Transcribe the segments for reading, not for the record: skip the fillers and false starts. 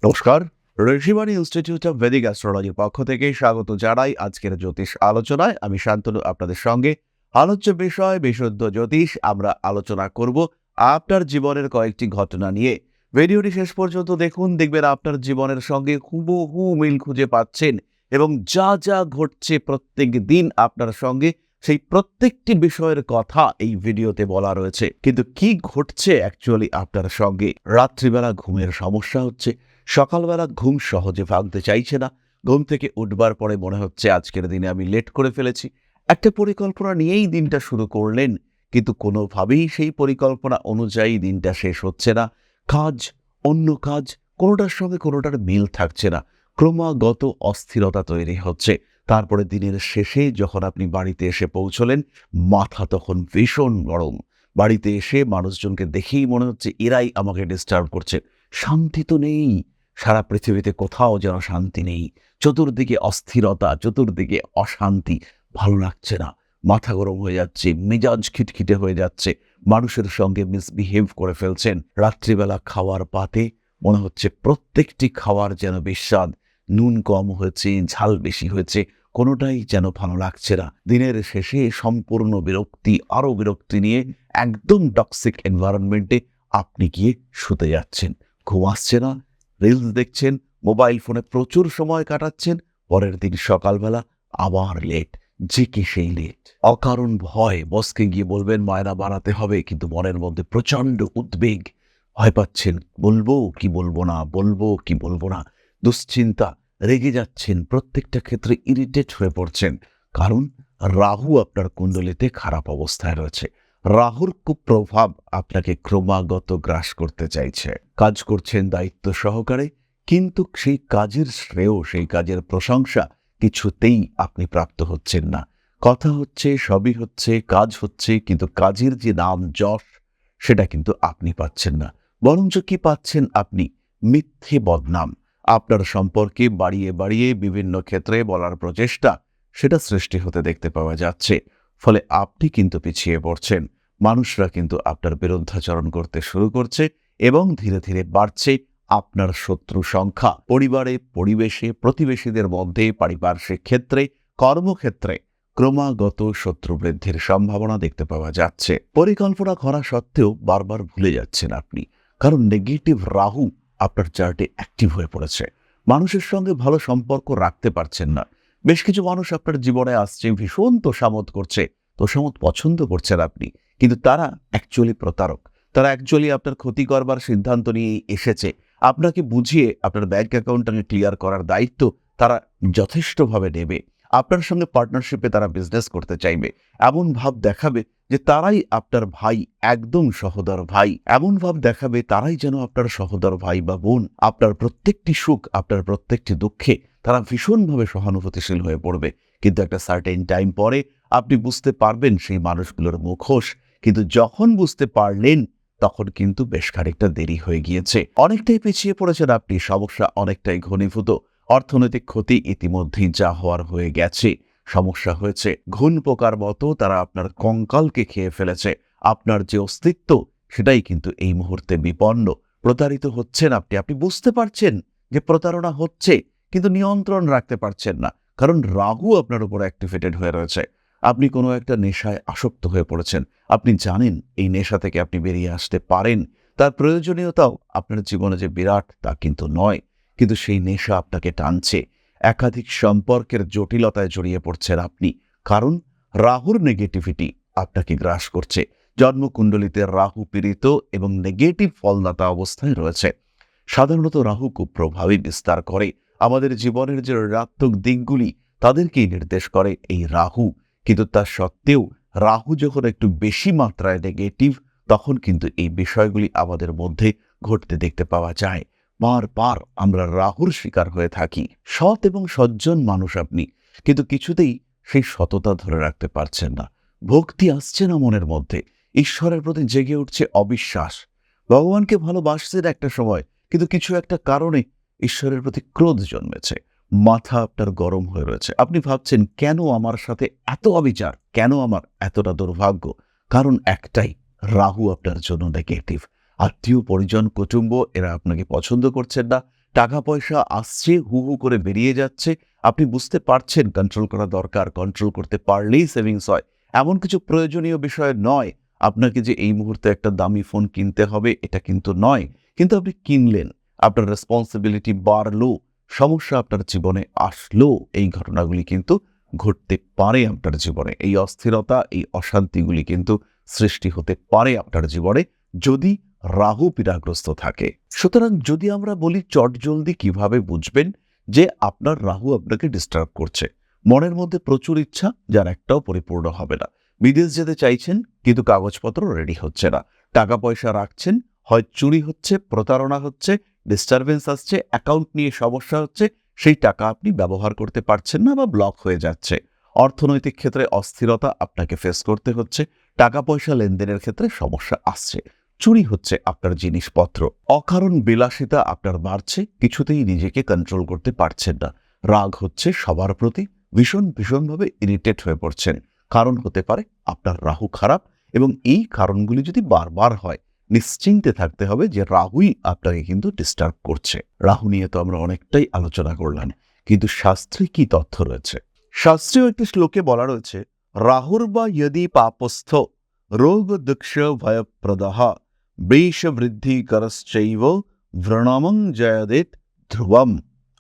নমস্কার। Rishibani institute of Vedic অ্যাস্ট্রোলজির পক্ষ থেকে স্বাগত জানাই আজকের জ্যোতিষ আলোচনায়। আমি শান্তনু আপনাদের সঙ্গে। আলোচ্য বিষয় বিশুদ্ধ জ্যোতিষ। আমরা আলোচনা করব আপনার জীবনের কয়েকটি ঘটনা নিয়ে। ভিডিওটি শেষ পর্যন্ত দেখুন, দেখবেন আপনার জীবনের সঙ্গে হুবহু মিল খুঁজে পাচ্ছেন এবং যা যা ঘটছে প্রত্যেক দিন আপনার সঙ্গে, সেই প্রত্যেকটি বিষয়ের কথা এই ভিডিওতে বলা রয়েছে। কিন্তু কি ঘটছে অ্যাকচুয়ালি আপনার সঙ্গে? রাত্রিবেলা ঘুমের সমস্যা হচ্ছে, সকালবেলা ঘুম সহজে ভাঙতে চাইছে না, ঘুম থেকে উঠবার পরে মনে হচ্ছে আজকের দিনে আমি লেট করে ফেলেছি। একটা পরিকল্পনা নিয়েই দিনটা শুরু করলেন, কিন্তু কোনোভাবেই সেই পরিকল্পনা অনুযায়ী দিনটা শেষ হচ্ছে না। কাজ, অন্য কাজ, কোনোটার সঙ্গে কোনোটার মিল থাকছে না। ক্রমাগত অস্থিরতা তৈরি হচ্ছে। তারপরে দিনের শেষে যখন আপনি বাড়িতে এসে পৌঁছলেন, মাথা তখন ভীষণ গরম। বাড়িতে এসে মানুষজনকে দেখেই মনে হচ্ছে এরাই আমাকে ডিস্টার্ব করছে। শান্তি তো নেই। সারা পৃথিবীতে কোথাও যেন শান্তি নেই। চতুর্দিকে অস্থিরতা, চতুর্দিকে অশান্তি। ভালো লাগছে না। মাথা গরম হয়ে যাচ্ছে, মেজাজ খিটখিটে হয়ে যাচ্ছে। মানুষের সঙ্গে মিসবিহেভ করে ফেলছেন। রাত্রিবেলা খাওয়ার পাতে মনে হচ্ছে প্রত্যেকটি খাওয়ার যেন বিস্বাদ। নুন কম হয়েছে, ঝাল বেশি হয়েছে, কোনোটাই যেন ভালো লাগছে না। দিনের শেষে সম্পূর্ণ বিরক্তি, আরও বিরক্তি নিয়ে একদম টক্সিক এনভায়রনমেন্টে আপনি গিয়ে শুতে যাচ্ছেন। ঘুম আসছে না, রিলস দেখছেন, মোবাইল ফোনে প্রচুর সময় কাটাচ্ছেন। পরের দিন সকালবেলা আবার লেট, যে কি সেই লেট। অকারণ ভয়, বসকে গিয়ে বলবেন মায়না বাড়াতে হবে, কিন্তু মনের মধ্যে প্রচণ্ড উদ্বেগ। ভয় পাচ্ছেন, বলবো কি বলবো না, বলবো কি বলবো না। দুশ্চিন্তা, রেগে যাচ্ছেন, প্রত্যেকটা ক্ষেত্রে ইরিটেট হয়ে পড়ছেন। কারণ রাহু আপনার কুণ্ডলিতে খারাপ অবস্থায় রয়েছে। রাহুর কুপ্রভাব আপনাকে ক্রমাগত গ্রাস করতে চাইছে। কাজ করছেন দায়িত্ব সহকারে, কিন্তু সেই কাজের শ্রেয়, সেই কাজের প্রশংসা কিছুতেই আপনি প্রাপ্ত হচ্ছেন না। কথা হচ্ছে, সবই হচ্ছে, কাজ হচ্ছে, কিন্তু কাজের যে নাম যশ, সেটা কিন্তু আপনি পাচ্ছেন না। বরঞ্চ কি পাচ্ছেন আপনি? মিথ্যে বদনাম। আপনার সম্পর্কে বাড়িয়ে বাড়িয়ে বিভিন্ন ক্ষেত্রে বলার প্রচেষ্টা, সেটা সৃষ্টি হতে দেখতে পাওয়া যাচ্ছে। ফলে আপনি কিন্তু পিছিয়ে পড়ছেন। মানুষরা কিন্তু আপনার বিরুদ্ধাচরণ করতে শুরু করছে এবং ধীরে ধীরে বাড়ছে আপনার শত্রু সংখ্যা। পরিবারে, পরিবেশে, প্রতিবেশীদের মধ্যে, পারিপার্শ্বিক ক্ষেত্রে, কর্মক্ষেত্রে ক্রমাগত শত্রু বৃদ্ধির সম্ভাবনা দেখতে পাওয়া যাচ্ছে। পরিকল্পনা করা সত্ত্বেও বারবার ভুলে যাচ্ছেন আপনি, কারণ নেগেটিভ রাহু আপনার চার্টে অ্যাক্টিভ হয়ে পড়েছে। মানুষের সঙ্গে ভালো সম্পর্ক রাখতে পারছেন না। বেশ কিছু মানুষ আপনার জীবনে আসছে, ভীষণ তোষামত করছে, তোষামত পছন্দ করছেন আপনি, কিন্তু তারা অ্যাকচুয়ালি প্রতারক। তারা অ্যাকচুয়ালি আপনার ক্ষতি করবার সিদ্ধান্ত নিয়ে এসেছে। আপনাকে বুঝিয়ে আপনার ব্যাংক অ্যাকাউন্টটাকে ক্লিয়ার করার দায়িত্ব তারা যথেষ্টভাবে নেবে। আপনার সঙ্গে পার্টনারশিপে তারা বিজনেস করতে চাইবে। এমন ভাব দেখাবে যে তারাই আপনার ভাই, একদম সহোদর ভাই। এমন ভাব দেখাবে তারাই যেন আপনার সহোদর ভাই বা বোন। আপনার প্রত্যেকটি সুখ, আপনার প্রত্যেকটি দুঃখে তারা ভীষণভাবে সহানুভূতিশীল হয়ে পড়বে। কিন্তু একটা সার্টেন টাইম পরে আপনি বুঝতে পারবেন সেই মানুষগুলোর মুখোশ। কিন্তু যখন বুঝতে পারলেন, তখন কিন্তু বেশ খানিকটা দেরি হয়ে গিয়েছে। অনেকটাই পিছিয়ে পড়েছেন আপনি, সমস্যা অনেকটাই ঘনীভূত। অর্থনৈতিক ক্ষতি ইতিমধ্যেই যা হওয়ার হয়ে গেছে। সমস্যা হয়েছে ঘুণ পোকার মতো, তারা আপনার কঙ্কালকে খেয়ে ফেলেছে। আপনার যে অস্তিত্ব, সেটাই কিন্তু এই মুহূর্তে বিপন্ন। প্রতারিত হচ্ছেন আপনি, আপনি বুঝতে পারছেন যে প্রতারণা হচ্ছে, কিন্তু নিয়ন্ত্রণ রাখতে পারছেন না। কারণ রাহু আপনার উপর অ্যাক্টিভেটেড হয়ে রয়েছে। আপনি কোনো একটা নেশায় আসক্ত হয়ে পড়েছেন। আপনি জানেন এই নেশা থেকে আপনি বেরিয়ে আসতে পারেন। তার প্রয়োজনীয়তাও আপনার জীবনে যে বিরাট, তা কিন্তু নয়। কিন্তু সেই নেশা আপনাকে টানছে। একাধিক সম্পর্কের জটিলতায় জড়িয়ে পড়ছেন আপনি, কারণ রাহুর নেগেটিভিটি আপনাকে গ্রাস করছে। জন্মকুণ্ডলিতে রাহু পীড়িত এবং নেগেটিভ ফলদাতা অবস্থায় রয়েছে। সাধারণত রাহু খুব প্রভাবী বিস্তার করে আমাদের জীবনের যে ঋণাত্মক দিকগুলি, তাদেরকেই নির্দেশ করে এই রাহু। কিন্তু তা সত্ত্বেও রাহু যখন একটু বেশি মাত্রায় নেগেটিভ, তখন কিন্তু এই বিষয়গুলি আমাদের মধ্যে ঘটতে দেখতে পাওয়া যায়। বারবার আমরা রাহুর শিকার হয়ে থাকি। সৎ এবং সজ্জন মানুষ আপনি, কিন্তু কিছুতেই সেই সততা ধরে রাখতে পারছেন না। ভক্তি আসছে না মনের মধ্যে। ঈশ্বরের প্রতি জেগে উঠছে অবিশ্বাস। ভগবানকে ভালোবাসছেন একটা সময়, কিন্তু কিছু একটা কারণে ঈশ্বরের প্রতি ক্রোধ জন্মেছে। মাথা আপনার গরম হয়ে রয়েছে। আপনি ভাবছেন, কেন আমার সাথে এত অবিচার, কেন আমার এতটা দুর্ভাগ্য? কারণ একটাই, রাহু আপনার জন্য নেগেটিভ। আত্মীয় পরিজন, কুটুম্ব, এরা আপনাকে পছন্দ করছেন না। টাকা পয়সা আসছে, হু হু করে বেরিয়ে যাচ্ছে, আপনি বুঝতে পারছেন কন্ট্রোল করা দরকার, কন্ট্রোল করতে পারলেই সেভিংস হয়। এমন কিছু প্রয়োজনীয় বিষয় নয় আপনাকে যে এই মুহূর্তে একটা দামি ফোন কিনতে হবে, এটা কিন্তু নয়। কিন্তু আপনি কিনলেন, আপনার রেসপন্সিবিলিটি বাড়লো, সমস্যা আপনার জীবনে আসলো, এই ঘটনাগুলি কিন্তু ঘটতে পারে আপনার জীবনে। এই অস্থিরতা, এই অশান্তিগুলি কিন্তু সৃষ্টি হতে পারে আপনার জীবনে যদি রাহু পীড়াগ্রস্ত থাকে। সুতরাং যদি আমরা বলি চটজলদি কিভাবে বুঝবেন যে আপনার রাহু আপনাকে ডিস্টার্ব করছে? মনের মধ্যে প্রচুর ইচ্ছা, যার একটাও পরিপূর্ণ হবে না। বিদেশ যেতে চাইছেন কিন্তু কাগজপত্র রেডি হচ্ছে না। টাকা পয়সা রাখছেন, হয় চুরি হচ্ছে, প্রতারণা হচ্ছে, ডিস্টারবেন্স আসছে, অ্যাকাউন্ট নিয়ে সমস্যা হচ্ছে, সেই টাকা আপনি ব্যবহার করতে পারছেন না বা ব্লক হয়ে যাচ্ছে। অর্থনৈতিক ক্ষেত্রে অস্থিরতা আপনাকে ফেস করতে হচ্ছে, টাকা পয়সা লেনদেনের ক্ষেত্রে সমস্যা আসছে, চুরি হচ্ছে আপনার জিনিসপত্র, অকারণ বিলাসিতা আপনার বাড়ছে, কিছুতেই নিজেকে কন্ট্রোল করতে পারছেন না, রাগ হচ্ছে সবার প্রতি, ভীষণভাবে ইরিটেট হয়ে পড়ছেন। কারণ হতে পারে আপনার রাহু খারাপ, এবং এই কারণগুলি যদি বারবার হয় নিশ্চিন্তে থাকতে হবে যে রাহুই আপনাকে কিন্তু ডিস্টার্ব করছে। রাহু নিয়ে তো আমরা অনেকটাই আলোচনা করলাম, কিন্তু শাস্ত্রে কি তথ্য রয়েছে? শাস্ত্রীয় একটি শ্লোকে বলা রয়েছে, রাহুর বা যদি পাপস্থ রোগ দুঃখ ভয়প্রদহ বৃষ বৃদ্ধি করশ্চৈব ভ্রণমং জয়দেত ধ্রুবম।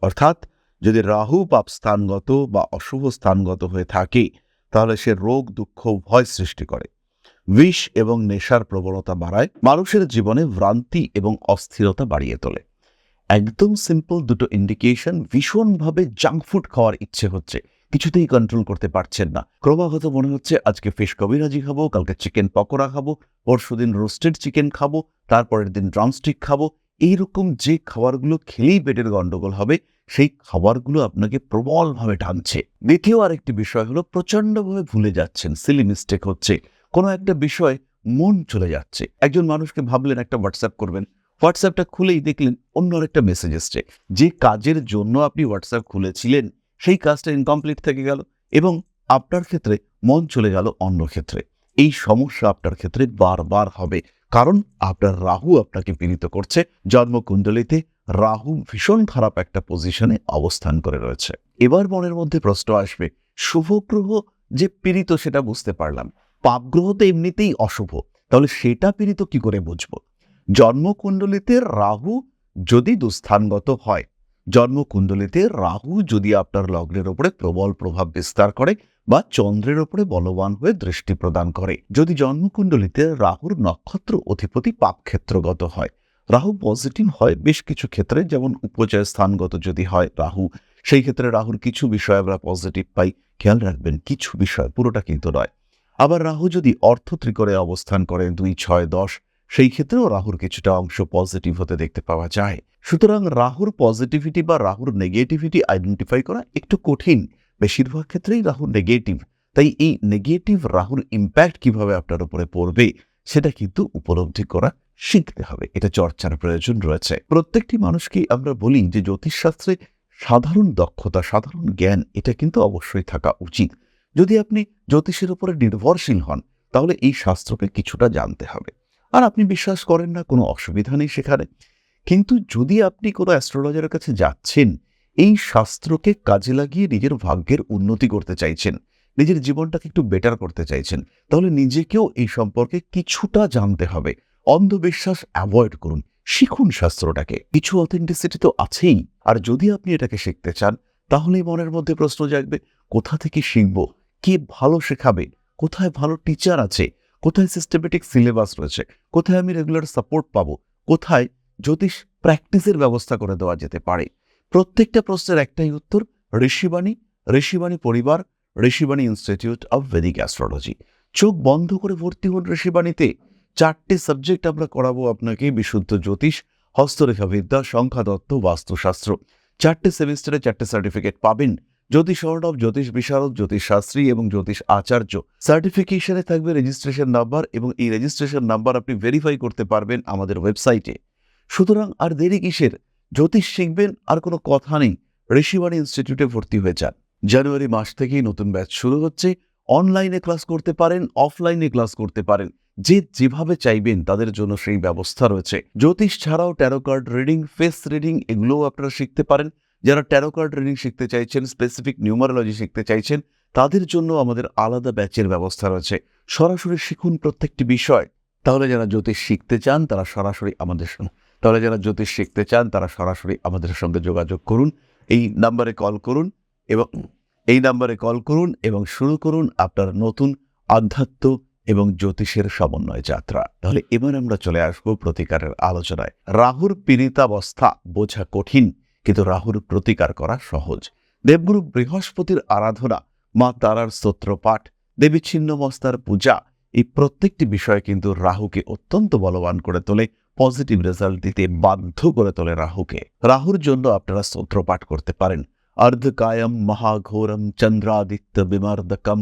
অর্থাৎ যদি রাহু পাপস্থানগত বা অশুভ স্থানগত হয়ে থাকে তাহলে সে রোগ দুঃখ ভয় সৃষ্টি করে, বিষ এবং নেশার প্রবণতা বাড়ায়, মানুষের জীবনে ভ্রান্তি এবং অস্থিরতা বাড়িয়ে তোলে। একদম সিম্পল দুটো ইন্ডিকেশন। ভীষণভাবে জাঙ্ক ফুড খাওয়ার ইচ্ছে হচ্ছে, কিছুতেই কন্ট্রোল করতে পারছেন না, ক্রমাগত মনে হচ্ছে আজকে ফিশ কবিরাজি খাবো, কালকে চিকেন পকোড়া খাবো, পরশুদিন রোস্টেড চিকেন খাবো, তারপরের দিন ড্রামস্টিক খাবো। এইরকম যে খাবারগুলো খেলেই পেটের গন্ডগোল হবে, সেই খাবারগুলো আপনাকে প্রবলভাবে টানছে। দ্বিতীয় আরেকটি বিষয় হলো প্রচন্ডভাবে ভুলে যাচ্ছেন, সিলি মিস্টেক হচ্ছে, কোনো একটা বিষয় মন চলে যাচ্ছে। একজন মানুষকে ভাবলেন একটা হোয়াটসঅ্যাপ করবেন, হোয়াটসঅ্যাপটা খুলেই দেখলেন অন্য আরেকটা মেসেজ এসছে। যে কাজের জন্য আপনি হোয়াটসঅ্যাপ খুলেছিলেন সেই কাজটা ইনকমপ্লিট থেকে গেল, এবং আপনার ক্ষেত্রে মন চলে গেল অন্য ক্ষেত্রে। এই সমস্যা আপনার ক্ষেত্রে বারবার হবে, কারণ আপনার রাহু আপনাকে পীড়িত করছে। জন্মকুণ্ডলিতে রাহু ভীষণ খারাপ একটা পজিশনে অবস্থান করে রয়েছে। এবার মনের মধ্যে প্রশ্ন আসবে, শুভ গ্রহ যে পীড়িত সেটা বুঝতে পারলাম, পাপ গ্রহ তো এমনিতেই অশুভ, তাহলে সেটা পীড়িত কি করে বুঝবো? জন্মকুণ্ডলিতে রাহু যদি দুস্থানগত হয়, জন্মকুণ্ডলিতে রাহু যদি আপনার লগ্নের ওপরে প্রবল প্রভাব বিস্তার করে বা চন্দ্রের ওপরে বলবান হয়ে দৃষ্টি প্রদান করে, যদি জন্মকুণ্ডলিতে রাহুর নক্ষত্র অধিপতি পাপক্ষেত্রগত হয়, রাহু পজিটিভ হয় বেশ কিছু ক্ষেত্রে, যেমন উপচয় স্থানগত যদি হয় রাহু, সেই ক্ষেত্রে রাহুর কিছু বিষয় আমরা পজিটিভ পাই। খেয়াল রাখবেন, কিছু বিষয়, পুরোটা কিন্তু নয়। আবার রাহু যদি অর্থ ত্রিকোণে অবস্থান করে 2, 6, 10, সেই ক্ষেত্রেও রাহুর কিছুটা অংশ পজিটিভ হতে দেখতে পাওয়া যায়। সুতরাং রাহুর পজিটিভিটি বা রাহুর নেগেটিভিটি আইডেন্টিফাই করা একটু কঠিন, বেশিরভাগ ক্ষেত্রেই রাহু নেগেটিভ। তাই এই নেগেটিভ রাহুর ইম্প্যাক্ট কিভাবে আপনার উপরে পড়বে সেটা কিন্তু উপলব্ধি করা শিখতে হবে, এটা চর্চার প্রয়োজন রয়েছে। প্রত্যেকটি মানুষকেই আমরা বলি যে জ্যোতিষশাস্ত্রে সাধারণ দক্ষতা, সাধারণ জ্ঞান এটা কিন্তু অবশ্যই থাকা উচিত। যদি আপনি জ্যোতিষের উপরে নির্ভরশীল হন তাহলে এই শাস্ত্রকে কিছুটা জানতে হবে। আর আপনি বিশ্বাস করেন না, কোনো অসুবিধা নেই সেখানে। কিন্তু যদি আপনি কোনো অ্যাস্ট্রোলজারের কাছে যাচ্ছেন, এই শাস্ত্রকে কাজে লাগিয়ে নিজের ভাগ্যের উন্নতি করতে চাইছেন, নিজের জীবনটাকে একটু বেটার করতে চাইছেন, তাহলে নিজেকেও এই সম্পর্কে কিছুটা জানতে হবে। অন্ধবিশ্বাস অ্যাভয়েড করুন, শিখুন শাস্ত্রটাকে। কিছু অথেন্টিসিটি তো আছেই। আর যদি আপনি এটাকে শিখতে চান তাহলেই মনের মধ্যে প্রশ্ন জাগবে, কোথা থেকে শিখব, কে ভালো শেখাবে, কোথায় ভালো টিচার আছে, কোথায় সিস্টেমেটিক সিলেবাস রয়েছে, কোথায় আমি রেগুলার সাপোর্ট পাবো, কোথায় জ্যোতিষ প্র্যাকটিসের ব্যবস্থা করে দেওয়া যেতে পারে। প্রত্যেকটা প্রশ্নের একটাই উত্তর, ঋষিবাণী, ঋষিবাণী পরিবার, Rishibani institute of Vedic astrology. চোখ বন্ধ করে ভর্তি হন ঋষিবাণীতে। 4টে সাবজেক্ট আমরা করাবো আপনাকে, বিশুদ্ধ জ্যোতিষ, হস্তরেখাবিদ্যা, সংখ্যাতত্ত্ব, বাস্তুশাস্ত্র। 4টে সেমিস্টারে 4টে সার্টিফিকেট পাবেন। জ্যোতিষ অর্ণব, জ্যোতিষ বিশারদ, জ্যোতিষ শাস্ত্রী এবং জ্যোতিষ আচার্য। সার্টিফিকেশনে থাকবে রেজিস্ট্রেশন নাম্বার, এবং এই রেজিস্ট্রেশন নাম্বার আপনি ভেরিফাই করতে পারবেন আমাদের ওয়েবসাইটে। সুতরাং আর দেরি কিসের? জ্যোতিষ শিখবেন আর কোনো কথা নেই, ঋষিবাণী ইনস্টিটিউটে ভর্তি হয়ে যান। জানুয়ারি মাস থেকেই নতুন ব্যাচ শুরু হচ্ছে। অনলাইনে ক্লাস করতে পারেন, অফলাইনে ক্লাস করতে পারেন, যে যেভাবে চাইবেন তাদের জন্য সেই ব্যবস্থা রয়েছে। জ্যোতিষ ছাড়াও taro card reading, face reading এগুলোও আপনারা শিখতে পারেন। যারা ট্যারো কার্ড রিডিং শিখতে চাইছেন, স্পেসিফিক নিউমারোলজি শিখতে চাইছেন, তাদের জন্য আমাদের আলাদা ব্যাচের ব্যবস্থা রয়েছে। সরাসরি শিখুন প্রত্যেকটি বিষয়। তাহলে যারা জ্যোতিষ শিখতে চান তারা সরাসরি আমাদের সঙ্গে যোগাযোগ করুন। এই নাম্বারে কল করুন এবং শুরু করুন আপনার নতুন আধ্যাত্ম এবং জ্যোতিষের সমন্বয় যাত্রা। তাহলে এবার আমরা চলে আসব প্রতিকারের আলোচনায়। রাহুর পীড়িতাবস্থা বোঝা কঠিন, কিন্তু রাহুর প্রতিকার করা সহজ। দেবগুরু বৃহস্পতির আরাধনা, মা তারার স্তোত্র পাঠ, দেবী ছিন্নমস্তার পূজা, এই প্রত্যেকটি বিষয় কিন্তু রাহুকে অত্যন্ত বলবান করে তোলে, পজিটিভ রেজাল্ট দিতে বাধ্য করে তোলে রাহুকে। রাহুর জন্য আপনারা স্তোত্র পাঠ করতে পারেন। अर्धकायम महाघोरम चंद्रादित्य विमर्दकम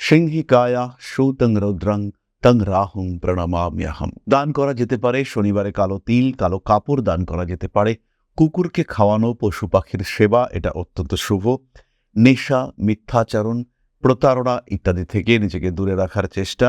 সিংহিকায়া সৌতং রৌদ্রং তং রাহুং প্রণমাম্যহম। দান করা যেতে পারে শনিবারে কালো তিল, কালো কাপড় দান করা যেতে পারে। কুকুরকে খাওয়ানো, পশু পাখির সেবা, এটা অত্যন্ত শুভ। নেশা, মিথ্যাচরণ, প্রতারণা ইত্যাদি থেকে নিজেকে দূরে রাখার চেষ্টা।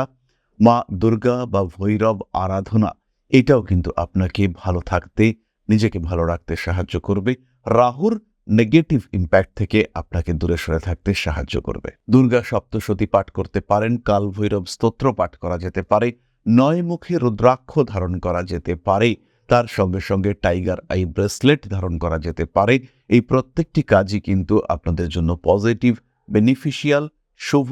মা দুর্গা বা ভৈরব আরাধনা, এটাও কিন্তু আপনাকে ভালো থাকতে, নিজেকে ভালো রাখতে সাহায্য করবে। রাহুর নেগেটিভ ইম্প্যাক্ট থেকে আপনাকে দূরে সরে থাকতে সাহায্য করবে। দুর্গা সপ্তশতী পাঠ করতে পারেন, কাল ভৈরব স্তোত্র পাঠ করা যেতে পারে, 9 মুখী রুদ্রাক্ষ ধারণ করা যেতে পারে, তার সঙ্গে সঙ্গে টাইগার আই ব্রেসলেট ধারণ করা যেতে পারে। এই প্রত্যেকটি কাজই কিন্তু আপনাদের জন্য পজিটিভ, বেনিফিশিয়াল, শুভ,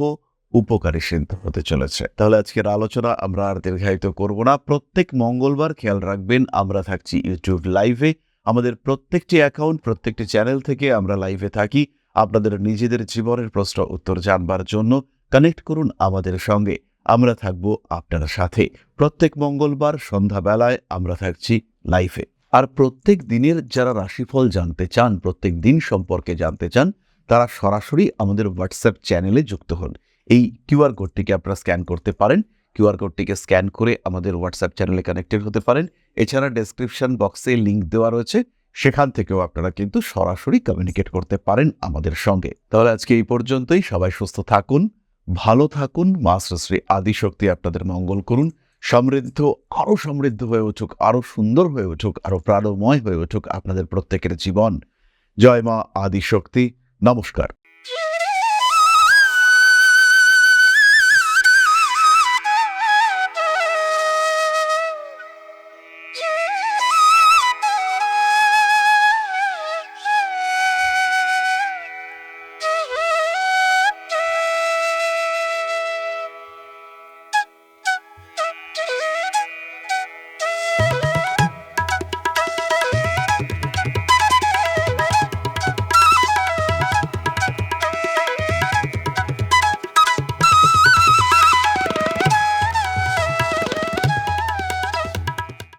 উপকারী সিদ্ধ হতে চলেছে। তাহলে আজকের আলোচনা আমরা আর দীর্ঘায়িত করব না। প্রত্যেক মঙ্গলবার খেয়াল রাখবেন আমরা থাকছি ইউটিউব লাইভে। আমাদের প্রত্যেকটি অ্যাকাউন্ট, প্রত্যেকটি চ্যানেল থেকে আমরা লাইভে থাকি। আপনাদের নিজেদের জীবনের প্রশ্ন উত্তর জানবার জন্য কানেক্ট করুন আমাদের সঙ্গে। আমরা থাকব আপনার সাথে। প্রত্যেক মঙ্গলবার সন্ধ্যাবেলায় আমরা থাকছি লাইভে। আর প্রত্যেক দিনের যারা রাশিফল জানতে চান, প্রত্যেক দিন সম্পর্কে জানতে চান, তারা সরাসরি আমাদের হোয়াটসঅ্যাপ চ্যানেলে যুক্ত হন। এই কিউআর কোডটিকে আপনারা স্ক্যান করতে পারেন। কিউআর কোডটিকে স্ক্যান করে আমাদের হোয়াটসঅ্যাপ চ্যানেলে কানেক্টেড হতে পারেন। এছাড়া ডেসক্রিপশন বক্সে লিঙ্ক দেওয়া রয়েছে, সেখান থেকেও আপনারা কিন্তু সরাসরি কমিউনিকেট করতে পারেন আমাদের সঙ্গে। তাহলে আজকে এই পর্যন্তই। সবাই সুস্থ থাকুন, ভালো থাকুন। মা শ্রী আদিশক্তি আপনাদের মঙ্গল করুন। আরো সমৃদ্ধ হয়ে উঠুক, আরো সুন্দর হয়ে উঠুক, আরো প্রাণময় হয়ে উঠুক আপনাদের প্রত্যেকের জীবন। জয় মা আদিশক্তি। নমস্কার।